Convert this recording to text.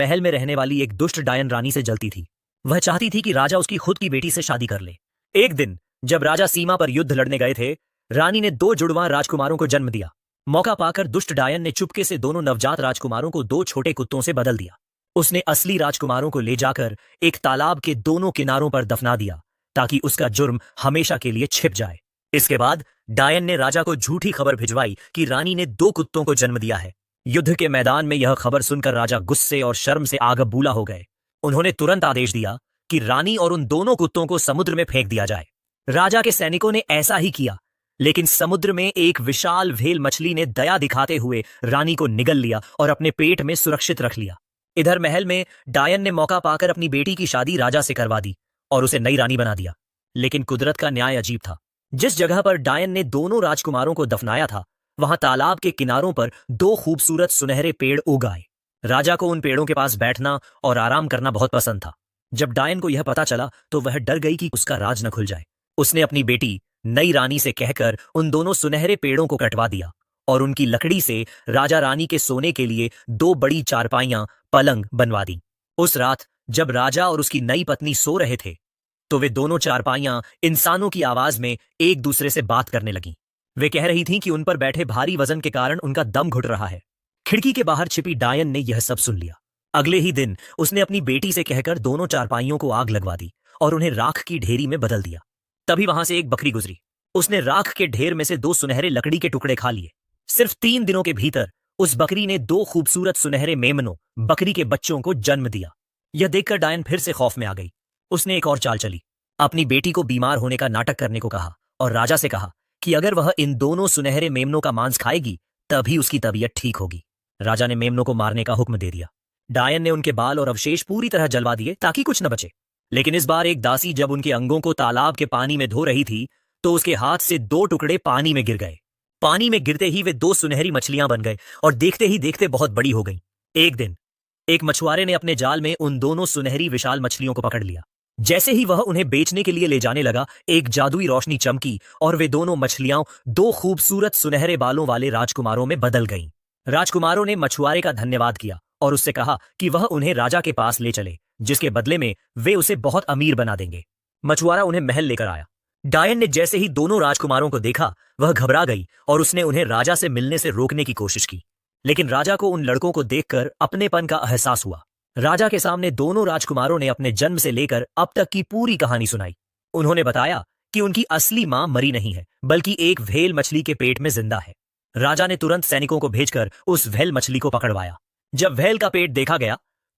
महल में रहने वाली एक दुष्ट डायन रानी से जलती थी। वह चाहती थी कि राजा उसकी खुद की बेटी से शादी कर ले। एक दिन जब राजा सीमा पर युद्ध लड़ने गए थे, रानी ने दो जुड़वां राजकुमारों को जन्म दिया। मौका पाकर दुष्ट डायन ने चुपके से दोनों नवजात राजकुमारों को दो छोटे कुत्तों से बदल दिया। उसने असली राजकुमारों को ले जाकर एक तालाब के दोनों किनारों पर दफना दिया ताकि उसका जुर्म हमेशा के लिए छिप जाए। इसके बाद डायन ने राजा को झूठी खबर भिजवाई कि रानी ने दो कुत्तों को जन्म दिया है। युद्ध के मैदान में यह खबर सुनकर राजा गुस्से और शर्म से आग बबूला हो गए। उन्होंने तुरंत आदेश दिया कि रानी और उन दोनों कुत्तों को समुद्र में फेंक दिया जाए। राजा के सैनिकों ने ऐसा ही किया, लेकिन समुद्र में एक विशाल व्हेल मछली ने दया दिखाते हुए रानी को निगल लिया और अपने पेट में सुरक्षित रख लिया। इधर महल में डायन ने मौका पाकर अपनी बेटी की शादी राजा से करवा दी और उसे नई रानी बना दिया। लेकिन कुदरत का न्याय अजीब था। जिस जगह पर डायन ने दोनों राजकुमारों को दफनाया था, वहां तालाब के किनारों पर दो खूबसूरत सुनहरे पेड़ उग आए। राजा को उन पेड़ों के पास बैठना और आराम करना बहुत पसंद था। जब डायन को यह पता चला तो वह डर गई कि उसका राज न खुल जाए। उसने अपनी बेटी नई रानी से कहकर उन दोनों सुनहरे पेड़ों को कटवा दिया और उनकी लकड़ी से राजा रानी के सोने के लिए दो बड़ी चारपाइयां, पलंग बनवा दी। उस रात जब राजा और उसकी नई पत्नी सो रहे थे, तो वे दोनों चारपाइयां इंसानों की आवाज में एक दूसरे से बात करने लगीं। वे कह रही थीं कि उन पर बैठे भारी वजन के कारण उनका दम घुट रहा है। खिड़की के बाहर छिपी डायन ने यह सब सुन लिया। अगले ही दिन उसने अपनी बेटी से कहकर दोनों चारपाइयों को आग लगवा दी और उन्हें राख की ढेरी में बदल दिया। तभी वहां से एक बकरी गुजरी। उसने राख के ढेर में से दो सुनहरे लकड़ी के टुकड़े खा लिए। सिर्फ 3 दिनों के भीतर उस बकरी ने दो खूबसूरत सुनहरे मेमनों, बकरी के बच्चों को जन्म दिया। यह देखकर डायन फिर से खौफ में आ गई। उसने एक और चाल चली। अपनी बेटी को बीमार होने का नाटक करने को कहा और राजा से कहा कि अगर वह इन दोनों सुनहरे मेमनों का मांस खाएगी तभी उसकी तबीयत ठीक होगी। राजा ने मेमनों को मारने का हुक्म दे दिया। डायन ने उनके बाल और अवशेष पूरी तरह जलवा दिए ताकि कुछ न बचे। लेकिन इस बार एक दासी जब उनके अंगों को तालाब के पानी में धो रही थी, तो उसके हाथ से दो टुकड़े पानी में गिर गए। पानी में गिरते ही वे दो सुनहरी मछलियां बन गए और देखते ही देखते बहुत बड़ी हो गईं। एक दिन एक मछुआरे ने अपने जाल में उन दोनों सुनहरी विशाल मछलियों को पकड़ लिया। जैसे ही वह उन्हें बेचने के लिए ले जाने लगा, एक जादुई रोशनी चमकी और वे दोनों मछलियां दो खूबसूरत सुनहरे बालों वाले राजकुमारों में बदल गईं। राजकुमारों ने मछुआरे का धन्यवाद किया और उससे कहा कि वह उन्हें राजा के पास ले चले, जिसके बदले में वे उसे बहुत अमीर बना देंगे। मछुआरा उन्हें महल लेकर आया। डायन ने जैसे ही दोनों राजकुमारों को देखा, वह घबरा गई और उसने उन्हें राजा से मिलने से रोकने की कोशिश की। लेकिन राजा को उन लड़कों को देखकर अपनेपन का एहसास हुआ। राजा के सामने दोनों राजकुमारों ने अपने जन्म से लेकर अब तक की पूरी कहानी सुनाई। उन्होंने बताया कि उनकी असली मां मरी नहीं है, बल्कि एक व्हेल मछली के पेट में जिंदा है। राजा ने तुरंत सैनिकों को भेजकर उस व्हेल मछली को पकड़वाया। जब व्हेल का पेट देखा गया